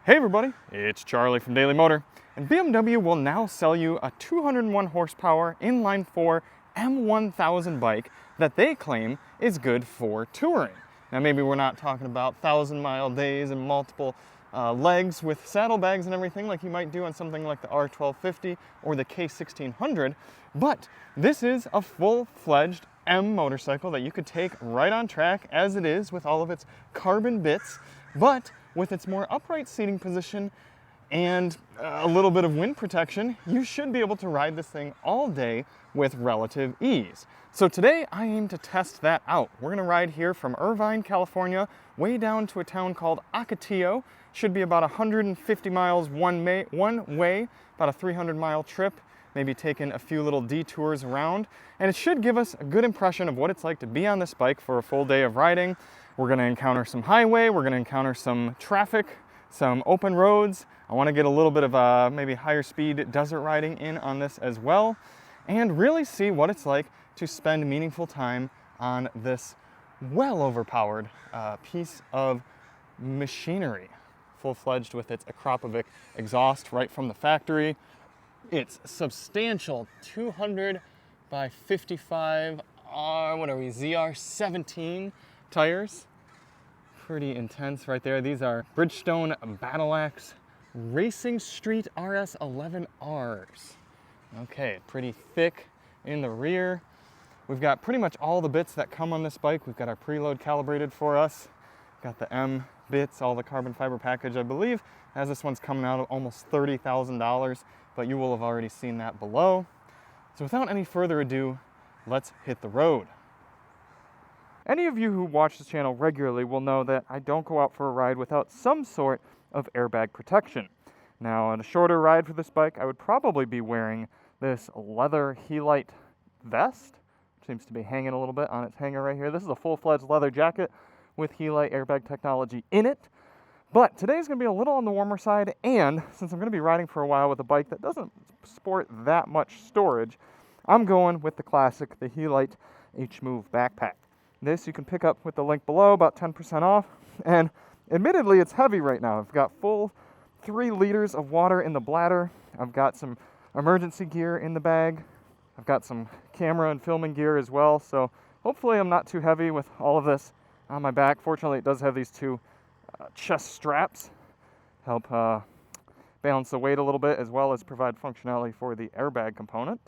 Hey everybody, it's Charlie from Daily Motor, and BMW will now sell you a 201 horsepower inline-4 M1000 bike that they claim is good for touring. Now maybe we're not talking about 1,000-mile days and multiple legs with saddlebags and everything like you might do on something like the R1250 or the K1600, but this is a full-fledged M motorcycle that you could take right on track as it is with all of its carbon bits, but with its more upright seating position and a little bit of wind protection, you should be able to ride this thing all day with relative ease. So today I aim to test that out. We're gonna ride here from Irvine, California, way down to a town called Ocotillo. Should be about 150 miles one way, about a 300-mile trip, maybe taking a few little detours around. And it should give us a good impression of what it's like to be on this bike for a full day of riding. We're gonna encounter some highway, we're gonna encounter some traffic, some open roads. I wanna get a little bit of maybe higher speed desert riding in on this as well, and really see what it's like to spend meaningful time on this well overpowered piece of machinery. Full-fledged with its Akrapovic exhaust right from the factory. It's substantial 200 by 55 ZR17 tires. Pretty intense right there. These are Bridgestone Battle Axe Racing Street RS11Rs. Okay, pretty thick in the rear. We've got pretty much all the bits that come on this bike. We've got our preload calibrated for us. Got the M bits, all the carbon fiber package, I believe, as this one's coming out of almost $30,000, but you will have already seen that below. So without any further ado, let's hit the road. Any of you who watch this channel regularly will know that I don't go out for a ride without some sort of airbag protection. Now, on a shorter ride for this bike, I would probably be wearing this leather helite vest, which seems to be hanging a little bit on its hanger right here. This is a full-fledged leather jacket with helite airbag technology in it. But today's gonna be a little on the warmer side, and since I'm gonna be riding for a while with a bike that doesn't sport that much storage, I'm going with the classic, the Helite H-Move backpack. This you can pick up with the link below, about 10% off, and admittedly it's heavy right now. I've got full 3 liters of water in the bladder. I've got some emergency gear in the bag. I've got some camera and filming gear as well, so hopefully I'm not too heavy with all of this on my back. Fortunately, it does have these 2 chest straps, help balance the weight a little bit, as well as provide functionality for the airbag component.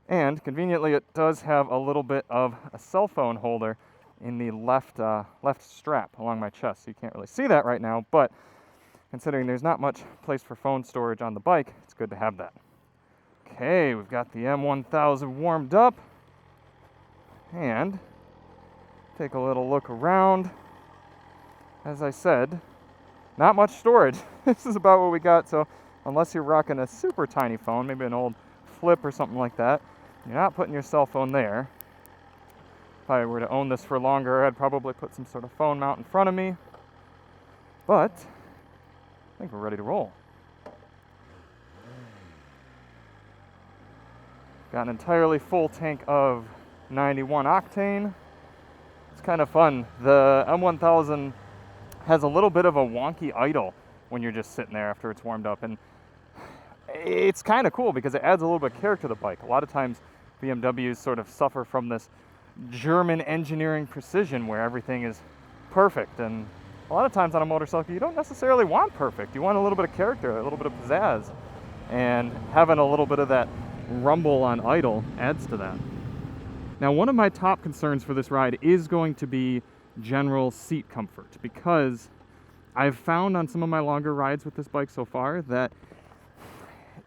And conveniently, it does have a little bit of a cell phone holder in the left strap along my chest. So you can't really see that right now, but considering there's not much place for phone storage on the bike, it's good to have that. Okay, we've got the M1000 warmed up, and take a little look around. As I said, not much storage. This is about what we got, so unless you're rocking a super tiny phone, maybe an old flip or something like that, you're not putting your cell phone there. If I were to own this for longer, I'd probably put some sort of phone mount in front of me. But I think we're ready to roll. Got an entirely full tank of 91 octane. It's kind of fun. The M1000 has a little bit of a wonky idle when you're just sitting there after it's warmed up, and it's kind of cool because it adds a little bit of character to the bike. A lot of times BMWs sort of suffer from this German engineering precision where everything is perfect, and a lot of times on a motorcycle you don't necessarily want perfect. You want a little bit of character, a little bit of pizzazz, and having a little bit of that rumble on idle adds to that. Now, one of my top concerns for this ride is going to be general seat comfort, because I've found on some of my longer rides with this bike so far that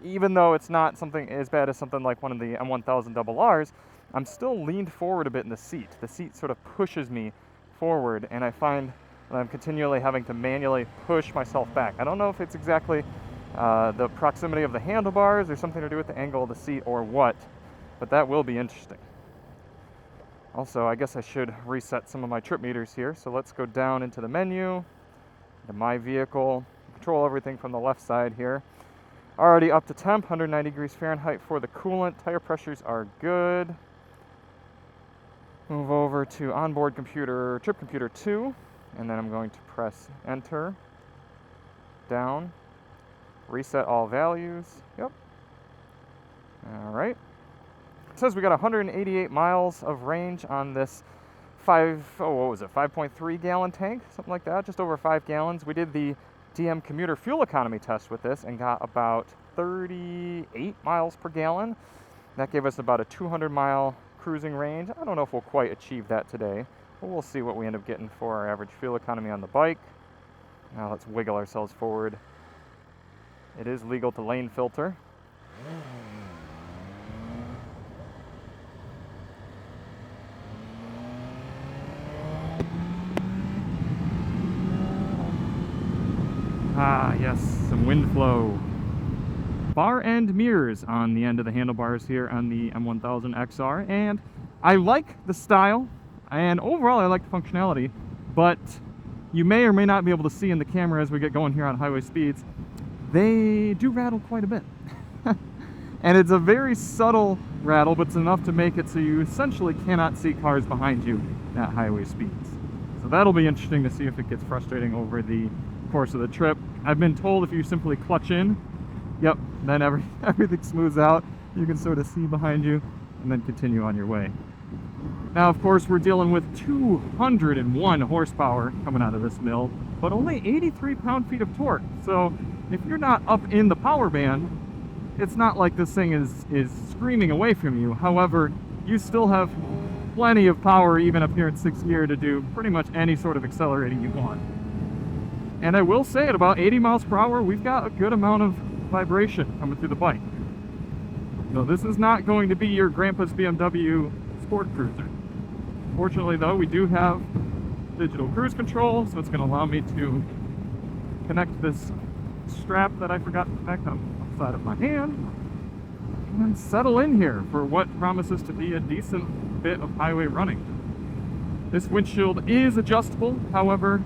even though it's not something as bad as something like one of the M1000RRs, I'm still leaned forward a bit in the seat. The seat sort of pushes me forward, and I find that I'm continually having to manually push myself back. I don't know if it's exactly the proximity of the handlebars or something to do with the angle of the seat or what, but that will be interesting. Also, I guess I should reset some of my trip meters here. So let's go down into the menu, to my vehicle, control everything from the left side here. Already up to temp, 190 degrees Fahrenheit for the coolant. Tire pressures are good. Move over to onboard computer, trip computer 2, and then I'm going to press enter. down, reset all values. Yep. All right. It says we got 188 miles of range on this 5.3 gallon tank, something like that, just over 5 gallons. We did the DM commuter fuel economy test with this and got about 38 miles per gallon. That gave us about a 200-mile cruising range. I don't know if we'll quite achieve that today, but we'll see what we end up getting for our average fuel economy on the bike. Now let's wiggle ourselves forward. It is legal to lane filter. Ah, yes, some wind flow. Bar end mirrors on the end of the handlebars here on the M1000XR, and I like the style, and overall I like the functionality, but you may or may not be able to see in the camera as we get going here on highway speeds, they do rattle quite a bit. And it's a very subtle rattle, but it's enough to make it so you essentially cannot see cars behind you at highway speeds. So that'll be interesting to see if it gets frustrating over the course of the trip. I've been told if you simply clutch in, yep, then everything smooths out. You can sort of see behind you and then continue on your way. Now, of course, we're dealing with 201 horsepower coming out of this mill, but only 83 pound-feet of torque. So if you're not up in the power band, it's not like this thing is screaming away from you. However, you still have plenty of power even up here in 6th gear to do pretty much any sort of accelerating you want. And I will say at about 80 miles per hour, we've got a good amount of vibration coming through the bike. So this is not going to be your grandpa's BMW sport cruiser. Fortunately though, we do have digital cruise control, so it's going to allow me to connect this strap that I forgot to connect on the side of my hand and settle in here for what promises to be a decent bit of highway running. This windshield is adjustable, however,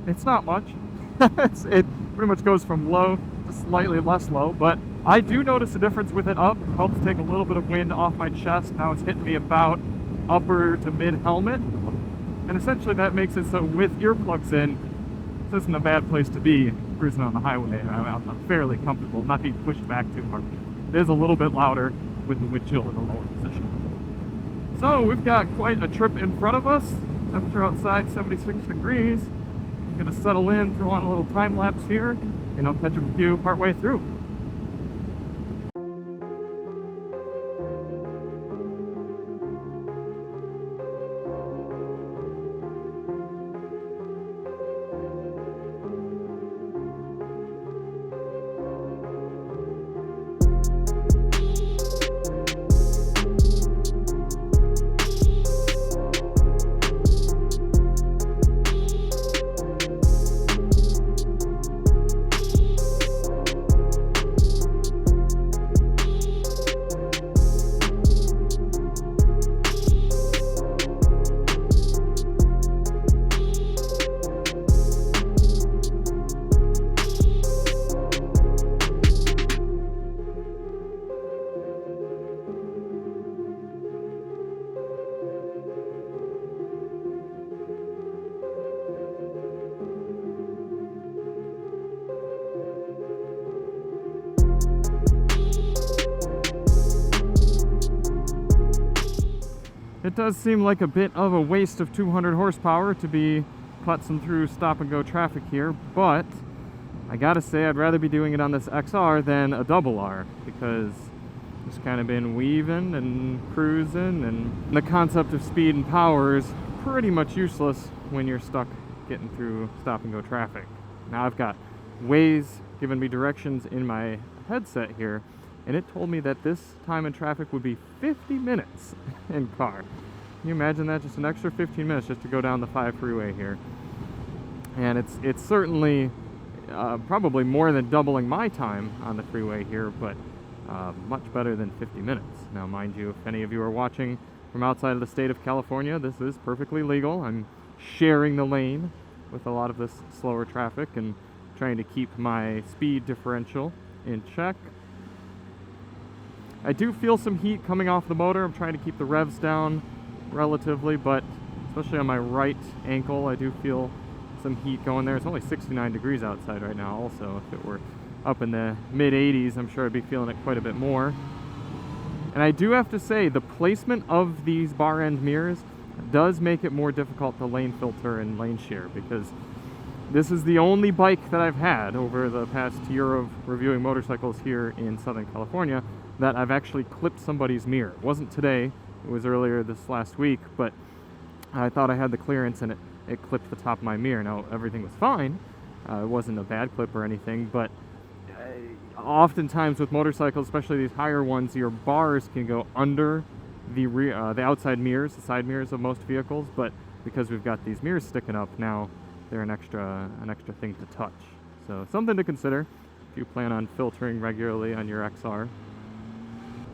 it's not much. It pretty much goes from low to slightly less low, but I do notice a difference with it up. It helps take a little bit of wind off my chest. Now it's hitting me about upper to mid helmet, and essentially that makes it so with earplugs in, this isn't a bad place to be cruising on the highway. I'm fairly comfortable, not being pushed back too hard. It is a little bit louder with the windshield in a lower position. So we've got quite a trip in front of us. Temperature outside 76 degrees. I'm gonna settle in, throw on a little time lapse here, and I'll catch up with you partway through. It does seem like a bit of a waste of 200 horsepower to be putzing through stop-and-go traffic here, but I gotta say I'd rather be doing it on this XR than a double R, because just kind of been weaving and cruising, and the concept of speed and power is pretty much useless when you're stuck getting through stop-and-go traffic. Now I've got Waze giving me directions in my headset here, and it told me that this time in traffic would be 50 minutes in car. Can you imagine that? Just an extra 15 minutes just to go down the 5 freeway here. And it's certainly probably more than doubling my time on the freeway here, but much better than 50 minutes. Now, mind you, if any of you are watching from outside of the state of California, this is perfectly legal. I'm sharing the lane with a lot of this slower traffic and trying to keep my speed differential in check. I do feel some heat coming off the motor. I'm trying to keep the revs down relatively, but especially on my right ankle, I do feel some heat going there. It's only 69 degrees outside right now also. If it were up in the mid 80s, I'm sure I'd be feeling it quite a bit more. And I do have to say, the placement of these bar end mirrors does make it more difficult to lane filter and lane shear, because this is the only bike that I've had over the past year of reviewing motorcycles here in Southern California that I've actually clipped somebody's mirror. It wasn't today, it was earlier this last week, but I thought I had the clearance and it clipped the top of my mirror. Now, everything was fine. It wasn't a bad clip or anything, but oftentimes with motorcycles, especially these higher ones, your bars can go under the outside mirrors, the side mirrors of most vehicles, but because we've got these mirrors sticking up now, they're an extra thing to touch. So something to consider if you plan on filtering regularly on your XR.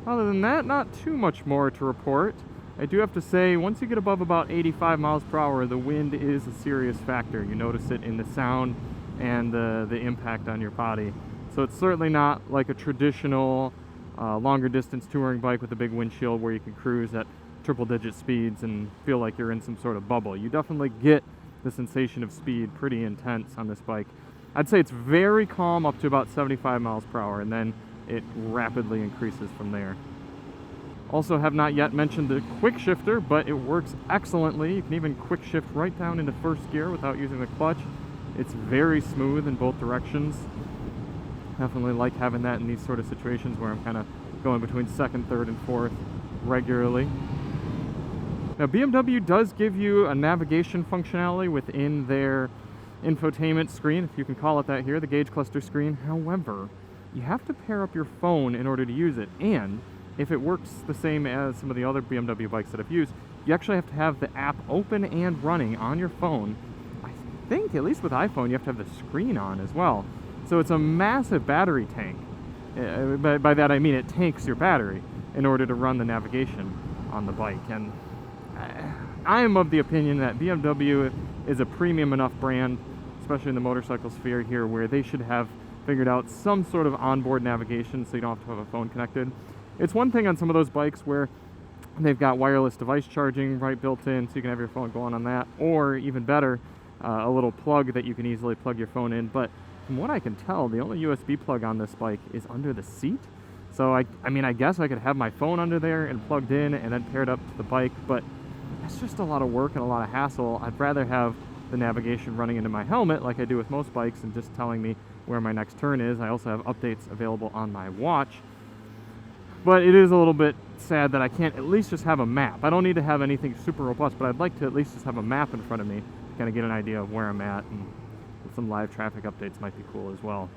Other than that, not too much more to report. I do have to say, once you get above about 85 miles per hour, the wind is a serious factor. You notice it in the sound and the impact on your body. So it's certainly not like a traditional longer distance touring bike with a big windshield where you can cruise at triple digit speeds and feel like you're in some sort of bubble. You definitely get the sensation of speed pretty intense on this bike. I'd say it's very calm up to about 75 miles per hour, and then it rapidly increases from there. Also have not yet mentioned the quick shifter, but it works excellently. You can even quick shift right down into first gear without using the clutch. It's very smooth in both directions. Definitely like having that in these sort of situations where I'm kind of going between second, third, and fourth regularly. Now, BMW does give you a navigation functionality within their infotainment screen, if you can call it that here, the gauge cluster screen. However, you have to pair up your phone in order to use it, and if it works the same as some of the other BMW bikes that I've used, you actually have to have the app open and running on your phone. I think, at least with iPhone, you have to have the screen on as well. So it's a massive battery tank. By that I mean it tanks your battery in order to run the navigation on the bike. And I am of the opinion that BMW is a premium enough brand, especially in the motorcycle sphere here, where they should have figured out some sort of onboard navigation so you don't have to have a phone connected. It's one thing on some of those bikes where they've got wireless device charging right built in, so you can have your phone going on that, or even better, a little plug that you can easily plug your phone in. But from what I can tell, the only USB plug on this bike is under the seat. So I mean, I guess I could have my phone under there and plugged in and then paired up to the bike, but that's just a lot of work and a lot of hassle. I'd rather have the navigation running into my helmet like I do with most bikes and just telling me where my next turn is. I also have updates available on my watch. But it is a little bit sad that I can't at least just have a map. I don't need to have anything super robust, but I'd like to at least just have a map in front of me to kind of get an idea of where I'm at, and some live traffic updates might be cool as well.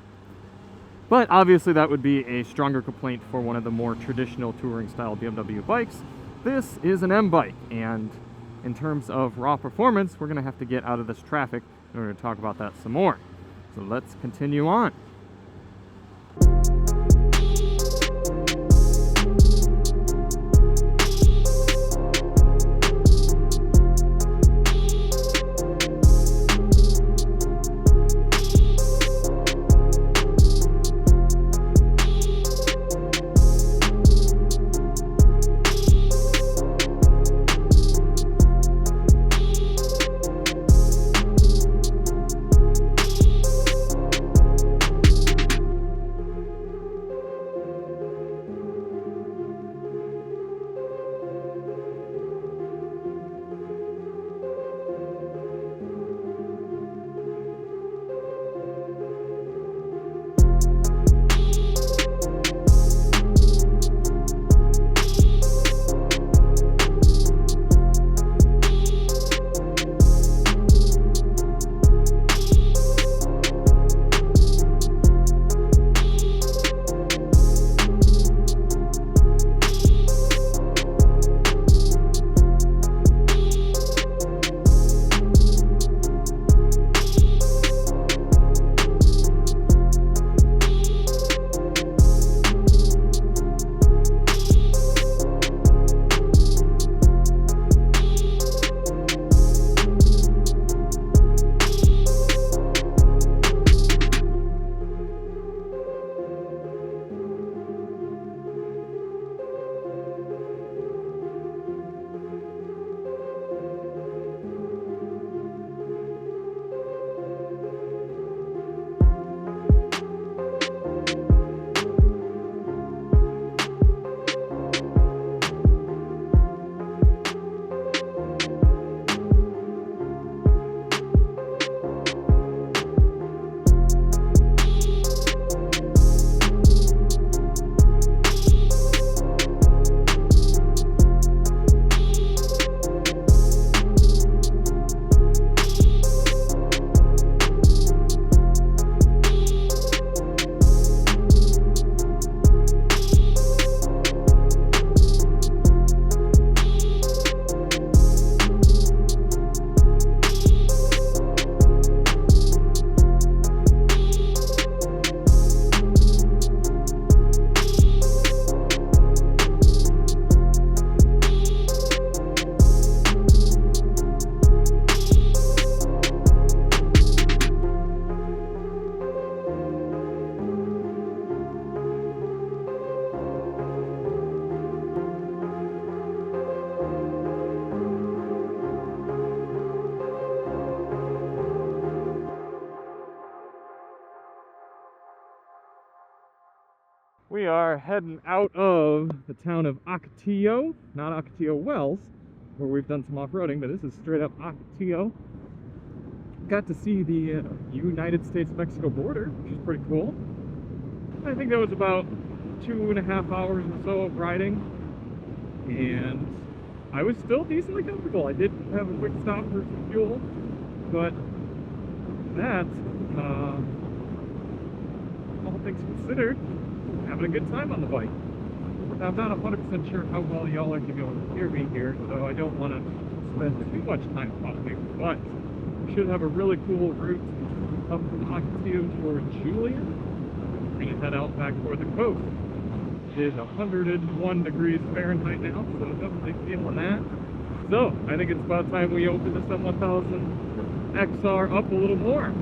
But obviously that would be a stronger complaint for one of the more traditional touring style BMW bikes. This is an M bike, and in terms of raw performance, we're going to have to get out of this traffic in order to talk about that some more. So let's continue on. We are heading out of the town of Ocotillo, not Ocotillo Wells, where we've done some off-roading, but this is straight up Ocotillo. Got to see the United States-Mexico border, which is pretty cool. I think that was about 2.5 hours or so of riding, and I was still decently comfortable. I did have a quick stop for some fuel, but that, all things considered, having a good time on the bike. Now, I'm not 100% sure how well y'all are going to be able to hear me here, so I don't want to spend too much time talking, but we should have a really cool route up from Ocotillo towards Julian. We're going to head out back toward the coast. It is 101 degrees Fahrenheit now, so definitely feeling that. So, I think it's about time we open this M1000XR up a little more.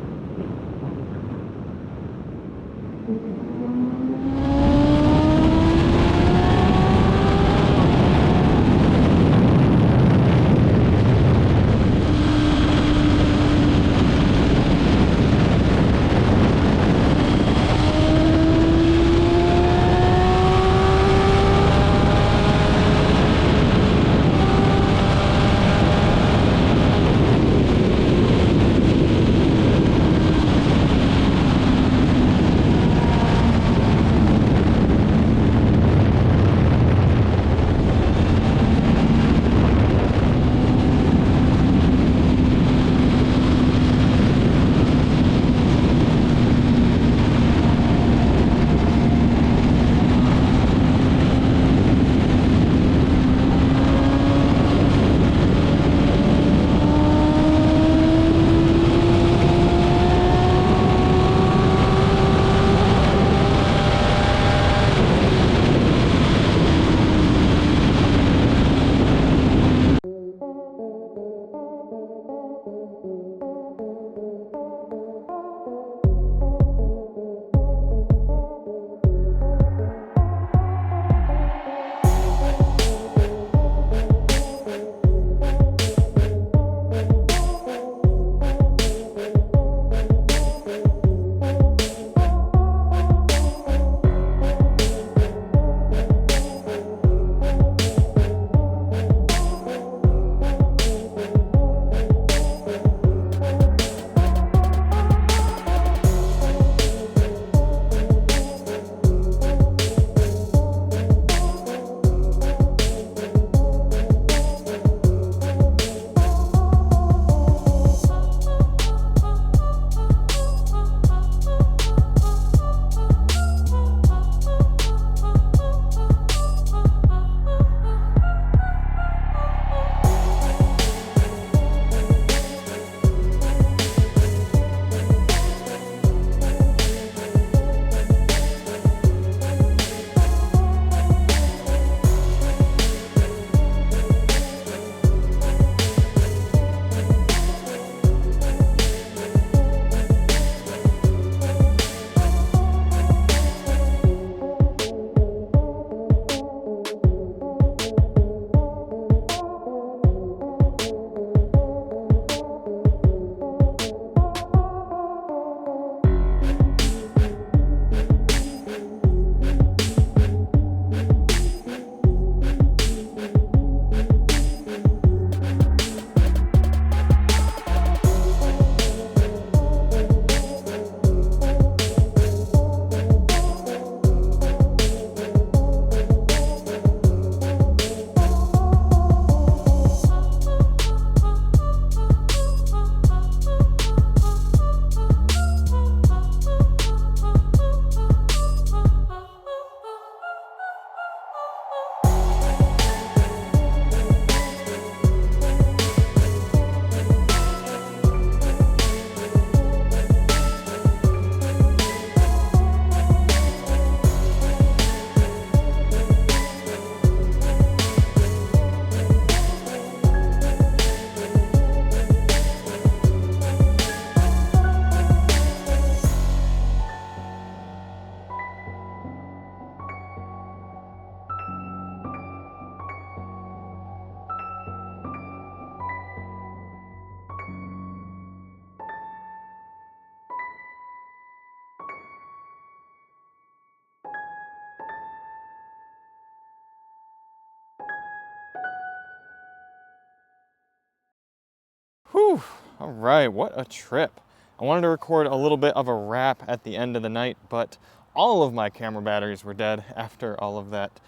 Whew, all right, what a trip. I wanted to record a little bit of a wrap at the end of the night, but all of my camera batteries were dead after all of that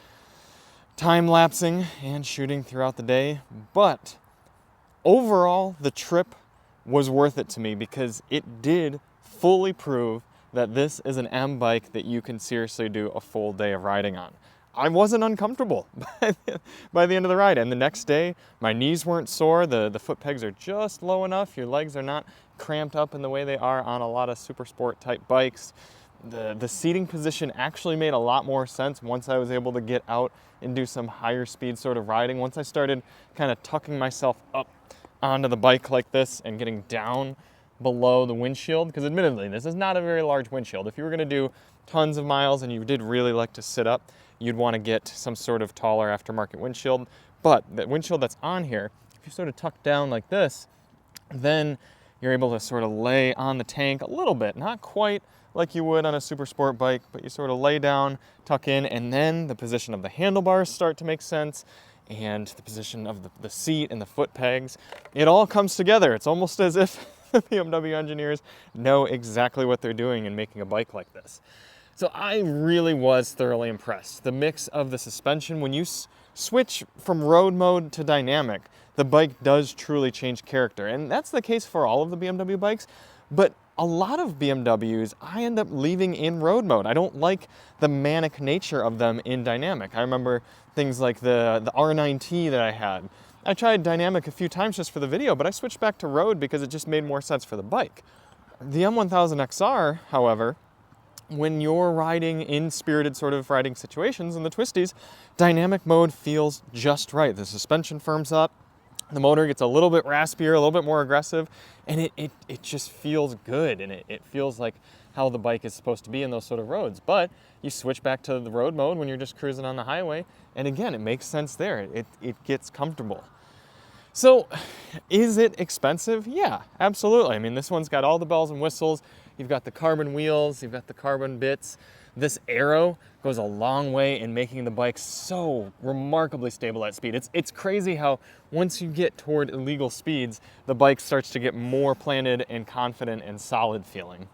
time lapsing and shooting throughout the day. But overall, the trip was worth it to me because it did fully prove that this is an M bike that you can seriously do a full day of riding on. I wasn't uncomfortable by the end of the ride. And the next day, my knees weren't sore. The foot pegs are just low enough. Your legs are not cramped up in the way they are on a lot of super sport type bikes. The seating position actually made a lot more sense once I was able to get out and do some higher speed sort of riding. Once I started kind of tucking myself up onto the bike like this and getting down below the windshield, because admittedly, this is not a very large windshield. If you were gonna do tons of miles and you did really like to sit up, you'd want to get some sort of taller aftermarket windshield. But the windshield that's on here, if you sort of tuck down like this, then you're able to sort of lay on the tank a little bit, not quite like you would on a super sport bike, but you sort of lay down, tuck in, and then the position of the handlebars start to make sense, and the position of the seat and the foot pegs. It all comes together. It's almost as if the BMW engineers know exactly what they're doing in making a bike like this. So I really was thoroughly impressed. The mix of the suspension, when you switch from road mode to dynamic, the bike does truly change character. And that's the case for all of the BMW bikes, but a lot of BMWs, I end up leaving in road mode. I don't like the manic nature of them in dynamic. I remember things like the R9T that I had. I tried dynamic a few times just for the video, but I switched back to road because it just made more sense for the bike. The M1000XR, however, when you're riding in spirited sort of riding situations in the twisties, dynamic mode feels just right. The suspension firms up, the motor gets a little bit raspier, a little bit more aggressive, and it just feels good, and it feels like how the bike is supposed to be in those sort of roads. But you switch back to the road mode when you're just cruising on the highway, and again, it makes sense there. It gets comfortable. So, is it expensive? Yeah, absolutely. I mean, this one's got all the bells and whistles. You've got the carbon wheels, you've got the carbon bits. This aero goes a long way in making the bike so remarkably stable at speed. It's crazy how once you get toward illegal speeds, the bike starts to get more planted and confident and solid feeling.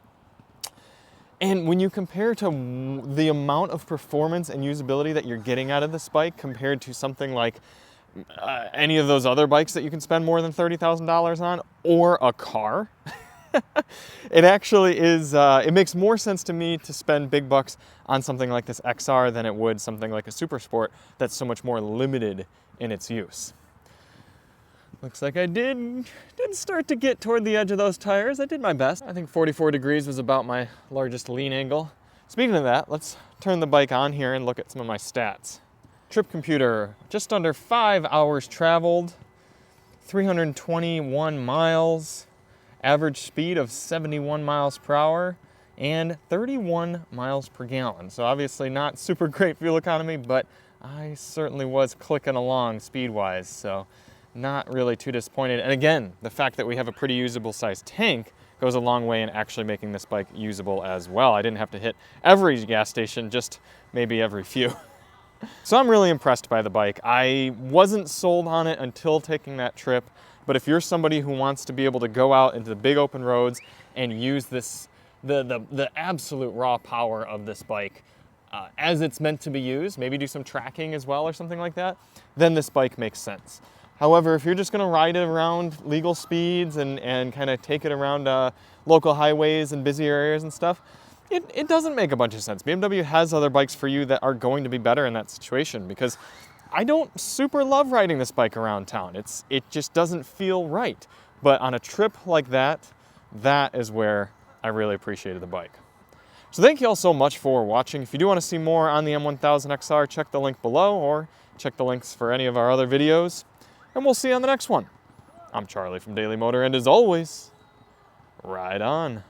And when you compare to the amount of performance and usability that you're getting out of this bike compared to something like any of those other bikes that you can spend more than $30,000 on, or a car, it actually is, it makes more sense to me to spend big bucks on something like this XR than it would something like a Super Sport that's so much more limited in its use. Looks like I did start to get toward the edge of those tires. I did my best. I think 44 degrees was about my largest lean angle. Speaking of that, let's turn the bike on here and look at some of my stats. Trip computer, just under 5 hours traveled, 321 miles, average speed of 71 miles per hour, and 31 miles per gallon. So obviously not super great fuel economy, but I certainly was clicking along speed-wise, so not really too disappointed. And again, the fact that we have a pretty usable sized tank goes a long way in actually making this bike usable as well. I didn't have to hit every gas station, just maybe every few. So I'm really impressed by the bike. I wasn't sold on it until taking that trip, but if you're somebody who wants to be able to go out into the big open roads and use this, the absolute raw power of this bike as it's meant to be used, maybe do some tracking as well or something like that, then this bike makes sense. However, if you're just gonna ride it around legal speeds and kind of take it around local highways and busy areas and stuff, it doesn't make a bunch of sense. BMW has other bikes for you that are going to be better in that situation, because I don't super love riding this bike around town. It just doesn't feel right. But on a trip like that, that is where I really appreciated the bike. So thank you all so much for watching. If you do want to see more on the M1000XR, check the link below or check the links for any of our other videos. And we'll see you on the next one. I'm Charlie from Daily Motor, and as always, ride on.